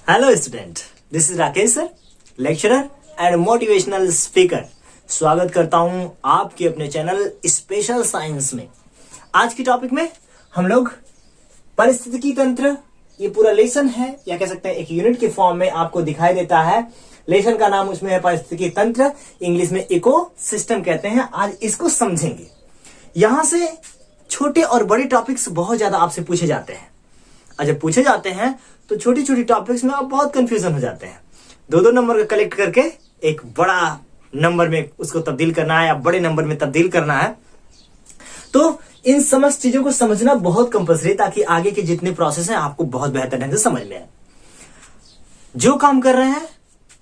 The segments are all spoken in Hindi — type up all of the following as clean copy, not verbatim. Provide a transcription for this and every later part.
Hello student, this is Rakesh sir, lecturer and motivational speaker. स्वागत करता हूं आपके अपने चैनल स्पेशल साइंस में। आज की टॉपिक में हम लोग पारिस्थितिकी तंत्र, ये पूरा लेसन है या कह सकते हैं एक यूनिट के फॉर्म में आपको दिखाई देता है। लेसन का नाम उसमें है पारिस्थितिकी तंत्र, इंग्लिश में इको सिस्टम कहते हैं। आज इसको समझेंगे। यहां से छोटे और बड़े टॉपिक्स बहुत ज्यादा आपसे पूछे जाते हैं, और जब पूछे जाते हैं तो छोटी छोटी टॉपिक्स में आप बहुत कंफ्यूजन हो जाते हैं। दो नंबर का कलेक्ट करके एक बड़ा नंबर में उसको तब्दील करना है या बड़े नंबर में तब्दील करना है। तो इन समस्त चीजों को समझना बहुत कंपल्सरी, ताकि आगे के जितने प्रोसेस हैं आपको बहुत बेहतर ढंग से समझ में आए। जो काम कर रहे हैं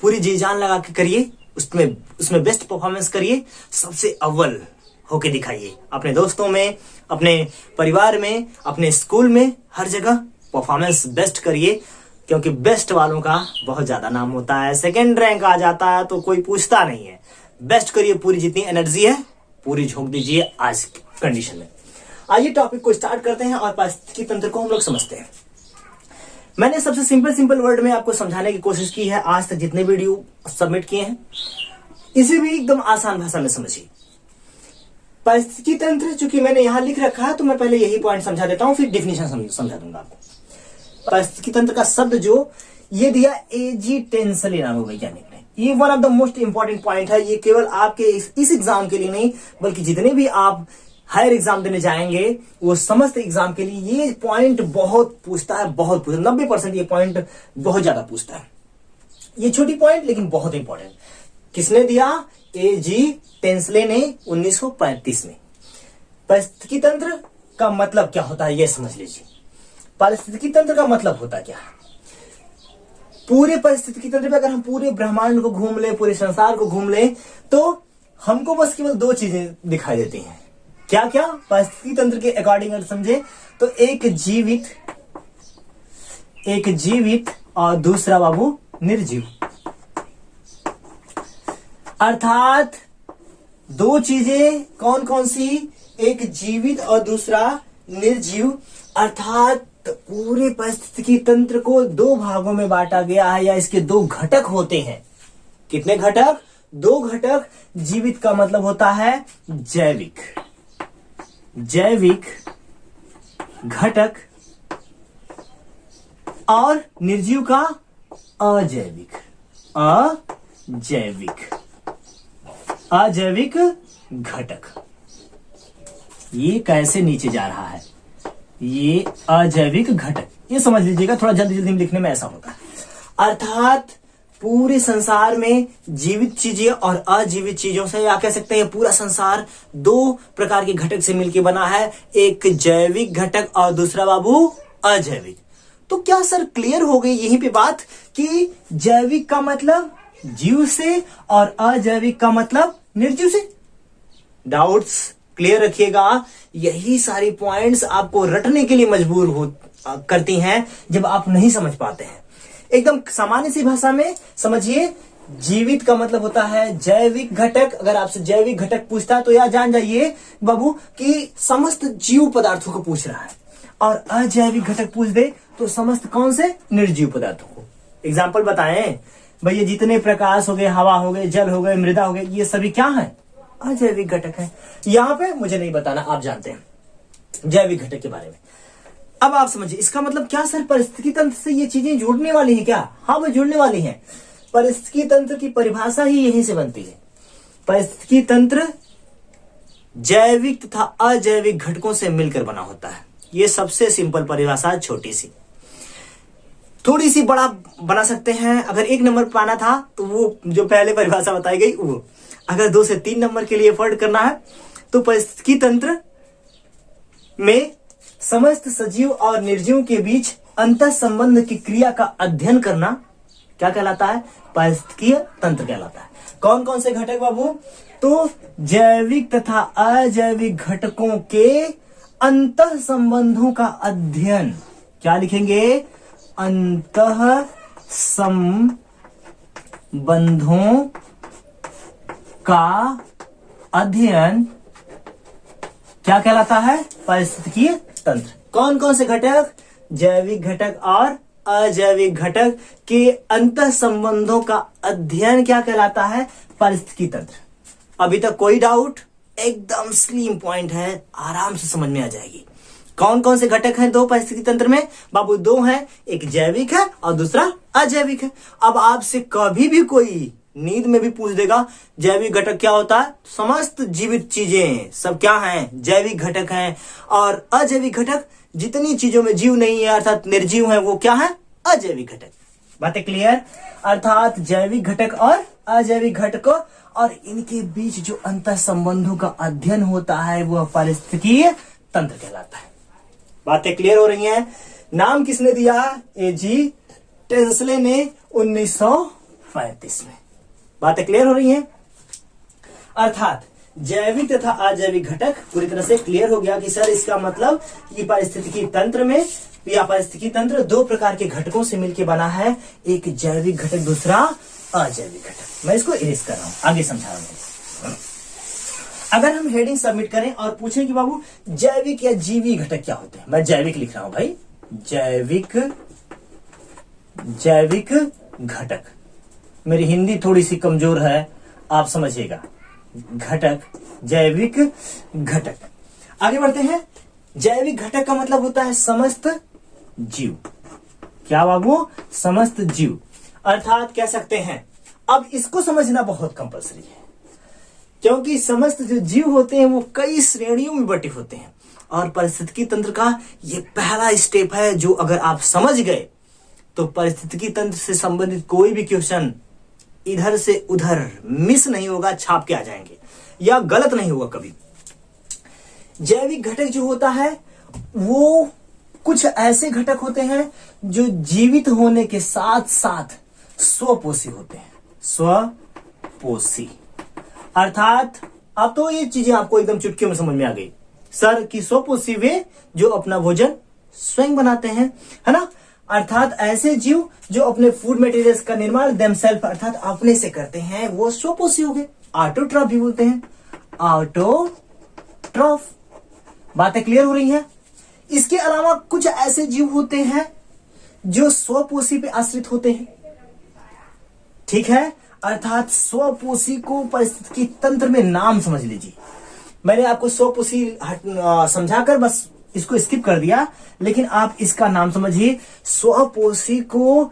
पूरी जी जान लगा के करिए, उसमें बेस्ट परफॉर्मेंस करिए, सबसे अव्वल होके दिखाइए। अपने दोस्तों में, अपने परिवार में, अपने स्कूल में, हर जगह परफॉर्मेंस बेस्ट करिए, क्योंकि बेस्ट वालों का बहुत ज्यादा नाम होता है। सेकंड रैंक आ जाता है तो कोई पूछता नहीं है। बेस्ट करिए, पूरी जितनी एनर्जी है पूरी झोंक दीजिए आज की कंडीशन में। आइए टॉपिक को स्टार्ट करते हैं और पारिस्थितिकी तंत्र को हम लोग समझते हैं। मैंने सबसे सिंपल वर्ड में आपको समझाने की कोशिश की है। आज तक जितने वीडियो सबमिट किए हैं इसे भी एकदम आसान भाषा में समझिए। पारिस्थितिकी तंत्र चूंकि मैंने यहां लिख रखा है तो मैं पहले यही पॉइंट समझा देता हूं, फिर डिफिनेशन समझा दूंगा आपको। पारिस्थितिकी तंत्र का शब्द जो ये दिया एजी टेंसले नाम वैज्ञानिक ने, ये one of the most important point है। ये केवल आपके इस एग्जाम के लिए नहीं, बल्कि जितने भी आप हायर एग्जाम देने जाएंगे वो समस्त एग्जाम के लिए ये पॉइंट बहुत पूछता है, 90% ये पॉइंट बहुत ज्यादा पूछता है। ये छोटी पॉइंट लेकिन बहुत इंपॉर्टेंट। किसने दिया? एजी टेंसले ने 1935 में। पारिस्थितिकी तंत्र का मतलब क्या होता है ये समझ लीजिए। पारिस्थितिकी तंत्र का मतलब होता क्या? पूरे पारिस्थितिकी तंत्र पे अगर हम पूरे ब्रह्मांड को घूम ले, पूरे संसार को घूम ले, तो हमको बस केवल दो चीजें दिखाई देती हैं। क्या क्या? पारिस्थितिकी तंत्र के अकॉर्डिंग अगर समझे तो एक जीवित और दूसरा बाबू निर्जीव। अर्थात दो चीजें कौन कौन सी? एक जीवित और दूसरा निर्जीव। अर्थात पूरे पारिस्थितिकी तंत्र को दो भागों में बांटा गया है, या इसके दो घटक होते हैं। कितने घटक? दो घटक। जीवित का मतलब होता है जैविक घटक, और निर्जीव का अजैविक घटक। ये कैसे नीचे जा रहा है? ये अजैविक घटक, ये समझ लीजिएगा, थोड़ा जल्दी में लिखने में ऐसा होता है। अर्थात पूरे संसार में जीवित चीजें और अजीवित चीजों से, या कह सकते हैं पूरा संसार दो प्रकार के घटक से मिलकर बना है। एक जैविक घटक और दूसरा बाबू अजैविक। तो क्या सर क्लियर हो गई यहीं पे बात कि जैविक का मतलब जीव से और अजैविक का मतलब निर्जीव से? डाउट्स क्लियर रखिएगा। यही सारी पॉइंट्स आपको रटने के लिए मजबूर करती हैं जब आप नहीं समझ पाते हैं। एकदम सामान्य सी भाषा में समझिए। जीवित का मतलब होता है जैविक घटक। अगर आपसे जैविक घटक पूछता है तो यह जान जाइए बाबू कि समस्त जीव पदार्थों को पूछ रहा है, और अजैविक घटक पूछ दे तो समस्त कौन से? निर्जीव पदार्थों को। एग्जाम्पल बताएं भैया, जितने प्रकाश हो गए, हवा हो गए, जल हो गए, मृदा हो गए, ये सभी क्या है? अजैविक घटक है। यहां पे मुझे नहीं बताना, आप जानते हैं जैविक घटक के बारे में। अब आप समझिए इसका मतलब क्या सर? पारिस्थितिकी तंत्र से ये चीजें जुड़ने वाली हैं क्या? हाँ, वो जुड़ने वाली हैं। पारिस्थितिकी तंत्र की परिभाषा ही यहीं से बनती है। पारिस्थितिकी तंत्र जैविक तथा अजैविक घटकों से मिलकर बना होता है। ये सबसे सिंपल परिभाषा, छोटी सी। थोड़ी सी बड़ा बना सकते हैं। अगर 1 नंबर पाना था तो वो जो पहले परिभाषा बताई गई वो, अगर 2 से 3 नंबर के लिए एफर्ट करना है तो पारिस्थितिकी तंत्र में समस्त सजीव और निर्जीव के बीच अंतर संबंध की क्रिया का अध्ययन करना क्या कहलाता है? पारिस्थितिकीय तंत्र कहलाता है। कौन कौन से घटक बाबू? तो जैविक तथा अजैविक घटकों के अंतर संबंधों का अध्ययन। क्या लिखेंगे? अंतः संबंधों का अध्ययन क्या कहलाता है? पारिस्थितिकीय तंत्र। कौन कौन से घटक? जैविक घटक और अजैविक घटक के अंतः संबंधों का अध्ययन क्या कहलाता है? पारिस्थितिकी तंत्र। अभी तक कोई डाउट? एकदम स्लिम पॉइंट है, आराम से समझ में आ जाएगी। कौन कौन से घटक हैं दो पारिस्थितिकी तंत्र में? बाबू दो हैं, एक जैविक है और दूसरा अजैविक है। अब आपसे कभी भी कोई नींद में भी पूछ देगा जैविक घटक क्या होता है? समस्त जीवित चीजें सब क्या हैं? जैविक घटक हैं। और अजैविक घटक जितनी चीजों में जीव नहीं है अर्थात निर्जीव है वो क्या है? अजैविक घटक। बातें क्लियर? अर्थात जैविक घटक और अजैविक घटक और इनके बीच जो अंतर संबंधों का अध्ययन होता है वह पारिस्थितिकी तंत्र कहलाता है। बातें क्लियर हो रही हैं? नाम किसने दिया? एजी टेंसले ने 1935 में। बातें क्लियर हो रही हैं? अर्थात जैविक तथा अजैविक घटक पूरी तरह से क्लियर हो गया कि सर इसका मतलब कि पारिस्थितिकी तंत्र में या पारिस्थितिकी तंत्र दो प्रकार के घटकों से मिलकर बना है, एक जैविक घटक दूसरा अजैविक घटक। मैं इसको इरेज कर रहा हूं, आगे समझा रहा हूं। अगर हम हेडिंग सबमिट करें और पूछें कि बाबू जैविक या जीवी घटक क्या होते हैं, मैं जैविक लिख रहा हूं भाई, जैविक घटक। मेरी हिंदी थोड़ी सी कमजोर है, आप समझिएगा। घटक, जैविक घटक। आगे बढ़ते हैं। जैविक घटक का मतलब होता है समस्त जीव। क्या बाबू? समस्त जीव। अर्थात कह सकते हैं, अब इसको समझना बहुत कंपलसरी है क्योंकि समस्त जो जीव होते हैं वो कई श्रेणियों में बटे होते हैं और पारिस्थितिकी तंत्र का ये पहला स्टेप है जो अगर आप समझ गए तो पारिस्थितिकी तंत्र से संबंधित कोई भी क्वेश्चन इधर से उधर मिस नहीं होगा, छाप के आ जाएंगे या गलत नहीं होगा कभी। जैविक घटक जो होता है वो कुछ ऐसे घटक होते हैं जो जीवित होने के साथ साथ स्वपोषी होते हैं। स्वपोषी अर्थात अब तो ये चीजें आपको एकदम चुटकियों में समझ में आ गई सर कि स्वपोषी वे जो अपना भोजन स्वयं बनाते हैं, है ना। अर्थात ऐसे जीव जो अपने फूड मटेरियल्स का निर्माण देमसेल्फ अर्थात अपने से करते हैं वो स्वपोषी हो गए। ऑटोट्रॉफ भी बोलते हैं, ऑटोट्रॉफ। बातें क्लियर हो रही हैं? इसके अलावा कुछ ऐसे जीव होते हैं जो स्वपोषी पे आश्रित होते हैं, ठीक है। अर्थात स्वपोषी को पारिस्थितिकी तंत्र में नाम समझ लीजिए। मैंने आपको स्वपोषी समझाकर बस इसको स्किप कर दिया, लेकिन आप इसका नाम समझिए। स्वपोषी को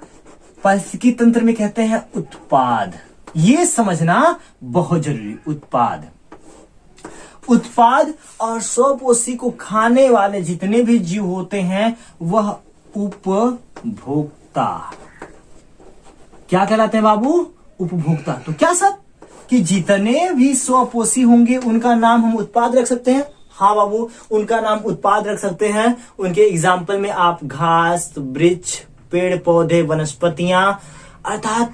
पारिस्थितिकी तंत्र में कहते हैं उत्पाद। ये समझना बहुत जरूरी। उत्पाद और स्वपोषी को खाने वाले जितने भी जीव होते हैं वह उपभोक्ता क्या कहलाते हैं बाबू? उपभोक्ता। तो क्या सर कि जितने भी स्वपोषी होंगे उनका नाम हम उत्पाद रख सकते हैं? हाँ बाबू, उनका नाम उत्पाद रख सकते हैं। उनके एग्जाम्पल में आप घास, वृक्ष, पेड़ पौधे, वनस्पतियां अर्थात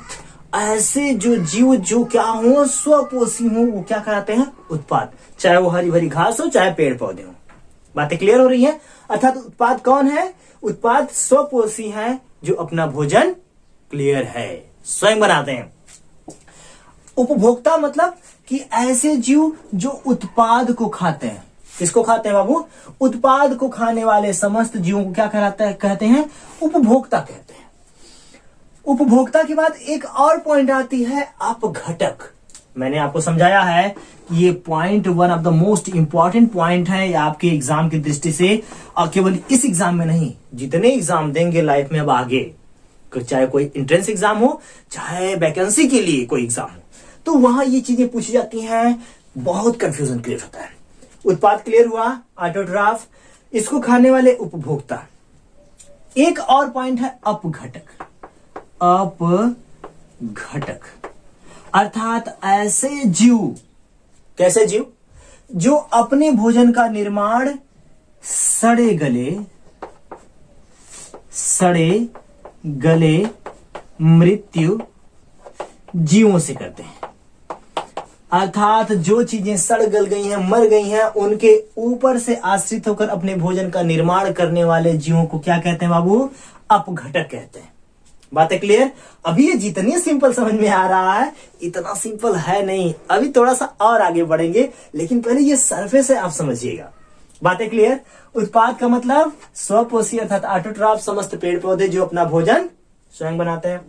ऐसे जो जीव जो क्या हो स्वपोषी हो वो क्या कहलाते हैं? उत्पाद। चाहे वो हरी भरी घास हो चाहे पेड़ पौधे हो। बातें क्लियर हो रही है? अर्थात उत्पाद कौन है? उत्पाद स्वपोषी है जो अपना भोजन क्लियर है स्वयं बनाते हैं। उपभोक्ता मतलब कि ऐसे जीव जो उत्पाद को खाते हैं। किसको खाते हैं बाबू? उत्पाद को खाने वाले समस्त जीवों को क्या कहते हैं? उपभोक्ता कहते हैं। उपभोक्ता के बाद एक और पॉइंट आती है अपघटक। मैंने आपको समझाया है कि ये point one of the most important point है आपके एग्जाम की दृष्टि से, और केवल इस एग्जाम में नहीं, जितने एग्जाम देंगे लाइफ में अब आगे, चाहे कोई एंट्रेंस एग्जाम हो चाहे वैकेंसी के लिए कोई एग्जाम हो, तो वहां ये चीजें पूछी जाती हैं। बहुत कंफ्यूजन क्रिएट होता है। उत्पाद क्लियर हुआ, ऑटोट्रॉफ, इसको खाने वाले उपभोक्ता। एक और पॉइंट है अपघटक। अपघटक अर्थात ऐसे जीव, कैसे जीव? जो अपने भोजन का निर्माण सड़े गले मृत्यु जीवों से करते हैं। अर्थात जो चीजें सड़ गल गई हैं, मर गई हैं, उनके ऊपर से आश्रित होकर अपने भोजन का निर्माण करने वाले जीवों को क्या कहते हैं बाबू? अपघटक कहते हैं। बातें क्लियर? अभी ये जितनी सिंपल समझ में आ रहा है इतना सिंपल है नहीं, अभी थोड़ा सा और आगे बढ़ेंगे, लेकिन पहले ये सरफेस है आप समझिएगा। बातें क्लियर? उत्पाद का मतलब स्वपोषी अर्थात ऑटोट्रॉफ, समस्त पेड़ पौधे जो अपना भोजन स्वयं बनाते हैं।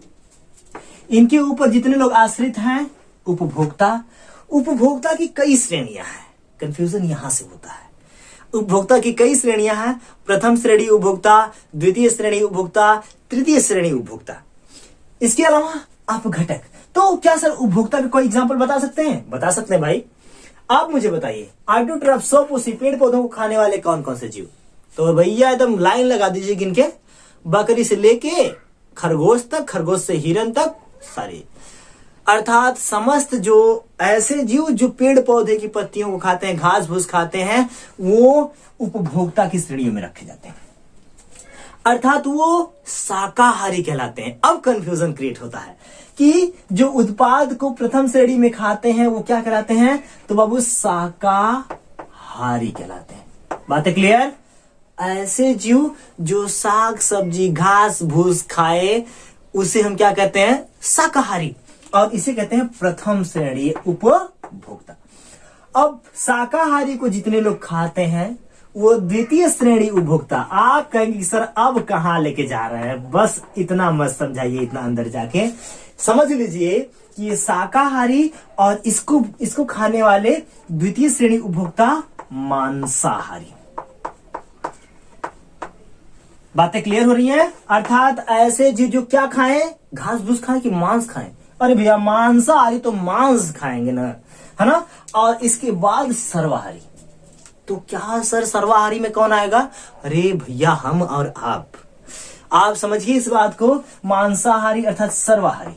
इनके ऊपर जितने लोग आश्रित हैं, उपभोक्ता। उपभोक्ता की कई श्रेणियां हैं, कंफ्यूजन यहां से होता है। उपभोक्ता की कई श्रेणियां हैं, प्रथम श्रेणी उपभोक्ता, द्वितीय श्रेणी उपभोक्ता, तृतीय श्रेणी उपभोक्ता। इसके अलावा अपघटक। तो क्या सर उपभोक्ता का कोई एग्जांपल बता सकते हैं? बता सकते हैं भाई। आप मुझे बताइए, ऑटोट्रॉफ स्वपोषी पेड़ पौधों को खाने वाले कौन कौन से जीव? तो भैया एकदम लाइन लगा दीजिए गिनके, बकरी से लेके खरगोश तक, खरगोश से हिरन तक, सारे, अर्थात समस्त जो ऐसे जीव जो पेड़ पौधे की पत्तियों को खाते हैं, घास फूस खाते हैं, वो उपभोक्ता की श्रेणियों में रखे जाते हैं, अर्थात वो शाकाहारी कहलाते हैं। अब कंफ्यूजन क्रिएट होता है कि जो उत्पाद को प्रथम श्रेणी में खाते हैं वो क्या कहलाते हैं? तो बाबू शाकाहारी कहलाते हैं। बातें क्लियर? ऐसे जीव जो साग सब्जी घास भूस खाए उसे हम क्या कहते हैं? शाकाहारी, और इसे कहते हैं प्रथम श्रेणी उपभोक्ता। अब शाकाहारी को जितने लोग खाते हैं वो द्वितीय श्रेणी उपभोक्ता। आप कहेंगे सर अब कहां लेके जा रहे हैं? बस इतना मत समझाइए, इतना अंदर जाके समझ लीजिए कि ये शाकाहारी और इसको खाने वाले द्वितीय श्रेणी उपभोक्ता मांसाहारी। बातें क्लियर हो रही हैं? अर्थात ऐसे जीव जो क्या खाएं? घास भूस खाएं कि मांस खाएं? अरे भैया मांसाहारी तो मांस खाएंगे ना, है ना। और इसके बाद सर्वाहारी। तो क्या सर सर्वाहारी में कौन आएगा? अरे भैया हम और आप समझिए इस बात को। मांसाहारी अर्थात सर्वाहारी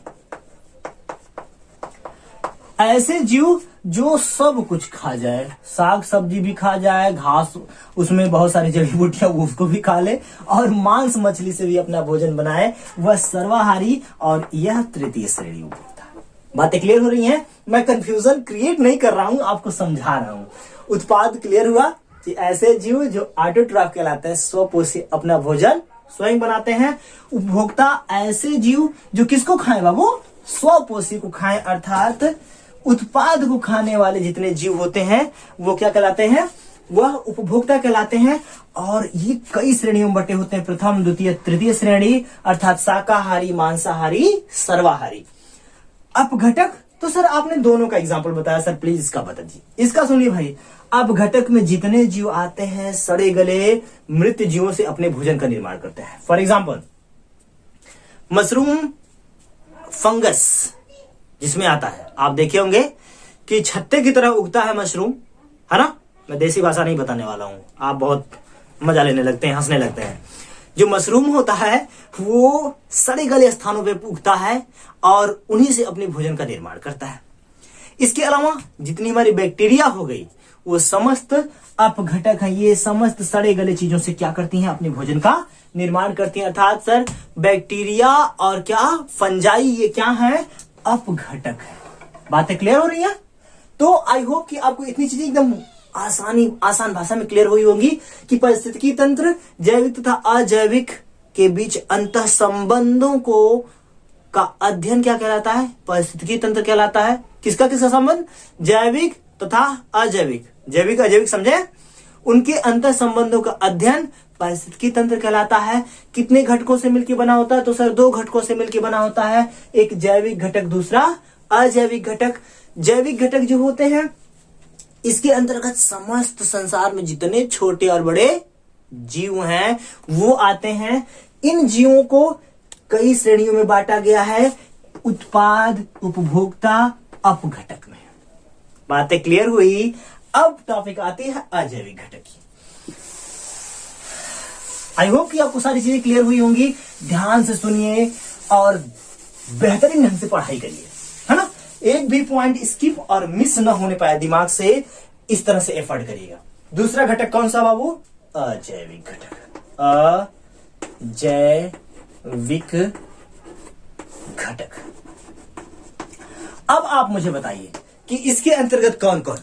ऐसे जीव जो सब कुछ खा जाए, साग सब्जी भी खा जाए, घास उसमें बहुत सारी जड़ी बूटियां उसको भी खा ले, और मांस मछली से भी अपना भोजन बनाए, वह सर्वाहारी, और यह तृतीय श्रेणी उपभोक्ता। बातें क्लियर हो रही हैं? मैं कंफ्यूजन क्रिएट नहीं कर रहा हूं, आपको समझा रहा हूं। उत्पाद क्लियर हुआ कि ऐसे जीव जो ऑटोट्रॉफ कहलाते हैं, स्वपोषी, अपना भोजन स्वयं बनाते हैं। उपभोक्ता ऐसे जीव जो किसको खाएं बाबू? स्वपोषी को खाएं, अर्थात उत्पाद को खाने वाले जितने जीव होते हैं वो क्या कहलाते हैं? वह उपभोक्ता कहलाते हैं। और ये कई श्रेणियों में बटे होते हैं, प्रथम द्वितीय तृतीय श्रेणी, अर्थात शाकाहारी, मांसाहारी, सर्वाहारी। अपघटक। तो सर आपने दोनों का एग्जाम्पल बताया, सर प्लीज इसका बता दीजिए। इसका सुनिए भाई। अपघटक में जितने जीव आते हैं सड़े गले मृत जीवों से अपने भोजन का निर्माण करते हैं। फॉर एग्जाम्पल मशरूम, फंगस जिसमें आता है, आप देखे होंगे कि छत्ते की तरह उगता है मशरूम, है ना। मैं देसी भाषा नहीं बताने वाला हूं, आप बहुत मजा लेने लगते हैं, हंसने लगते हैं। जो मशरूम होता है वो सड़े गले स्थानों पे उगता है और उन्हीं से अपने भोजन का निर्माण करता है। इसके अलावा जितनी हमारी बैक्टीरिया हो गई वो समस्त अपघटक है। ये समस्त सड़े गले चीजों से क्या करती हैं? अपने भोजन का निर्माण करती हैं। अर्थात सर बैक्टीरिया और क्या फंजाई, ये क्या है? अपघटक है। बातें क्लियर हो रही है? तो आई होप कि आपको इतनी चीजें एकदम आसान भाषा में क्लियर हुई होंगी कि पारिस्थितिकी तंत्र जैविक तथा अजैविक के बीच अंतः संबंधों का अध्ययन क्या कहलाता है? पारिस्थितिकी तंत्र कहलाता है। किसका संबंध? जैविक तथा अजैविक, जैविक अजैविक समझे, उनके अंतर संबंधों का अध्ययन पारिस्थितिकी तंत्र कहलाता है। कितने घटकों से मिलकर बना होता है? तो सर 2 घटकों से मिलकर बना होता है, एक जैविक घटक, दूसरा अजैविक घटक। जैविक घटक जो होते हैं इसके अंतर्गत समस्त संसार में जितने छोटे और बड़े जीव हैं वो आते हैं। इन जीवों को कई श्रेणियों में बांटा गया है, उत्पाद, उपभोक्ता, अपघटक में। बातें क्लियर हुई? अब टॉपिक आती है अजैविक घटक की। आई होप कि आपको सारी चीजें क्लियर हुई होंगी। ध्यान से सुनिए और बेहतरीन ढंग से पढ़ाई करिए, है ना। एक भी पॉइंट स्किप और मिस न होने पाए दिमाग से, इस तरह से एफर्ट करिएगा। दूसरा घटक कौन सा बाबू? अजैविक घटक। अजैविक घटक। अब आप मुझे बताइए कि इसके अंतर्गत कौन कौन?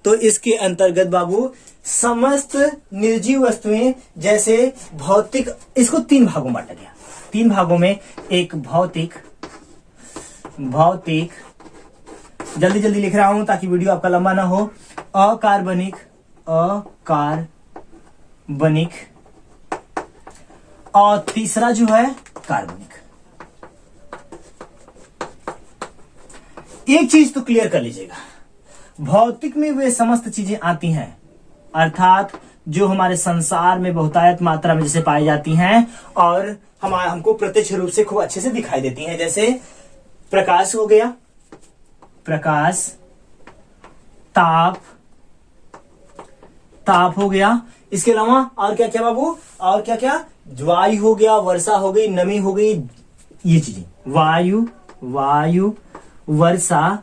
तो इसके अंतर्गत बाबू समस्त निर्जीव वस्तुएं, जैसे भौतिक, इसको 3 भागों में बांटा गया। 3 भागों में, एक भौतिक, जल्दी जल्दी लिख रहा हूं ताकि वीडियो आपका लंबा ना हो। अकार्बनिक, अकार्बनिक, बनिक और तीसरा जो है कार्बनिक। एक चीज तो क्लियर कर लीजिएगा, भौतिक में वे समस्त चीजें आती हैं, अर्थात जो हमारे संसार में बहुतायत मात्रा में जैसे पाई जाती हैं और हमको प्रत्यक्ष रूप से खूब अच्छे से दिखाई देती हैं। जैसे प्रकाश हो गया, प्रकाश, ताप हो गया। इसके अलावा और क्या क्या बाबू, और क्या क्या, वायु हो गया, वर्षा हो गई, नमी हो गई, ये चीजें, वायु, वर्षा,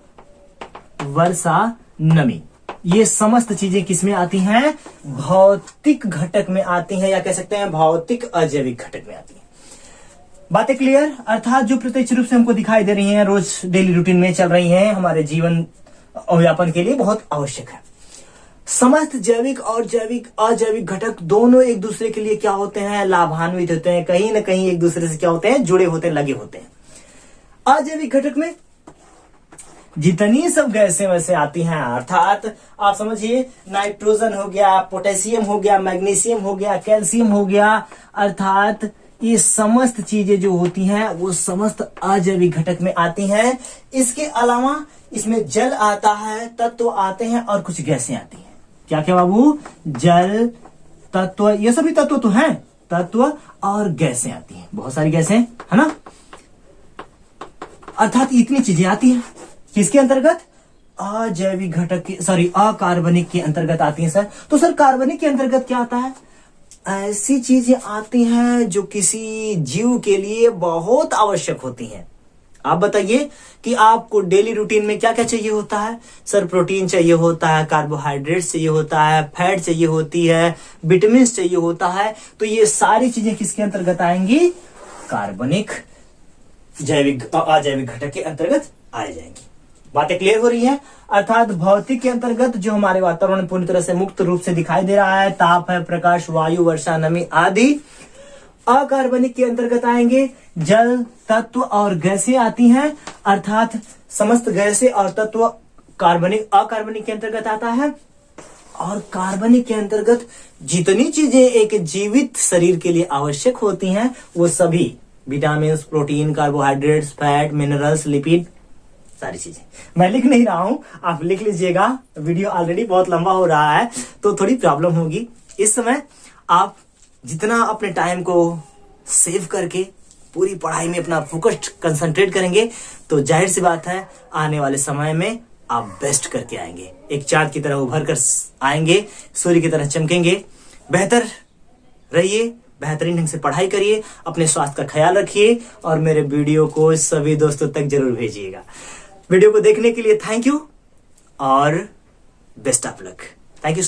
नमी, ये समस्त चीजें किसमें आती हैं? भौतिक घटक में आती हैं, या कह सकते हैं भौतिक अजैविक घटक में आती हैं। बातें क्लियर? अर्थात जो प्रत्यक्ष रूप से हमको दिखाई दे रही हैं, रोज डेली रूटीन में चल रही हैं, हमारे जीवन व्यापन के लिए बहुत आवश्यक है। समस्त जैविक और जैविक अजैविक घटक दोनों एक दूसरे के लिए क्या होते हैं? लाभान्वित होते हैं, कहीं ना कहीं एक दूसरे से क्या होते हैं? जुड़े होते हैं, लगे होते हैं। अजैविक घटक में जितनी सब गैसें वैसे आती हैं, अर्थात आप समझिए नाइट्रोजन हो गया, पोटेशियम हो गया, मैग्नीशियम हो गया, कैल्शियम हो गया, अर्थात ये समस्त चीजें जो होती हैं वो समस्त अजैविक घटक में आती हैं। इसके अलावा इसमें जल आता है, तत्व आते हैं और कुछ गैसें आती हैं। क्या क्या बाबू? जल, तत्व, ये सभी तत्व तो हैं, तत्व और गैसें आती हैं, बहुत सारी गैसें, है ना। अर्थात इतनी चीजें आती हैं किसके अंतर्गत? अजैविक घटक के, सॉरी अकार्बनिक के अंतर्गत आती हैं सर। तो सर कार्बनिक के अंतर्गत क्या आता है? ऐसी चीजें आती हैं जो किसी जीव के लिए बहुत आवश्यक होती हैं। आप बताइए कि आपको डेली रूटीन में क्या क्या चाहिए होता है? सर प्रोटीन चाहिए होता है, कार्बोहाइड्रेट्स चाहिए होता है, फैट चाहिए होती है, विटामिन चाहिए होता है। तो ये सारी चीजें किसके अंतर्गत आएंगी? कार्बनिक जैविक अजैविक घटक के अंतर्गत आ जाएंगी। बातें क्लियर हो रही हैं? अर्थात भौतिक के अंतर्गत जो हमारे वातावरण में पूरी तरह से मुक्त रूप से दिखाई दे रहा है, ताप है, प्रकाश, वायु, वर्षा, नमी आदि। अकार्बनिक के अंतर्गत आएंगे जल, तत्व और गैसें आती हैं, अर्थात समस्त गैसें और तत्व कार्बनिक अकार्बनिक के अंतर्गत आता है। और कार्बनिक के अंतर्गत जितनी चीजें एक जीवित शरीर के लिए आवश्यक होती हैं वो सभी vitamin, protein, carbohydrates, fat, minerals, lipid, सारी चीजें। मैं लिख नहीं रहा हूं, आप लिख लीजिएगा, वीडियो ऑलरेडी बहुत लंबा हो रहा है तो थोड़ी प्रॉब्लम होगी। इस समय आप जितना अपने टाइम को सेव करके पूरी पढ़ाई में अपना फोकस्ड कंसंट्रेट करेंगे तो जाहिर सी बात है आने वाले समय में आप बेस्ट करके आएंगे, एक चांद की तरह उभर कर आएंगे, सूर्य की तरह चमकेंगे। बेहतर रहिए, बेहतरीन ढंग से पढ़ाई करिए, अपने स्वास्थ्य का ख्याल रखिए और मेरे वीडियो को सभी दोस्तों तक जरूर भेजिएगा। वीडियो को देखने के लिए थैंक यू और best of luck. Thank you.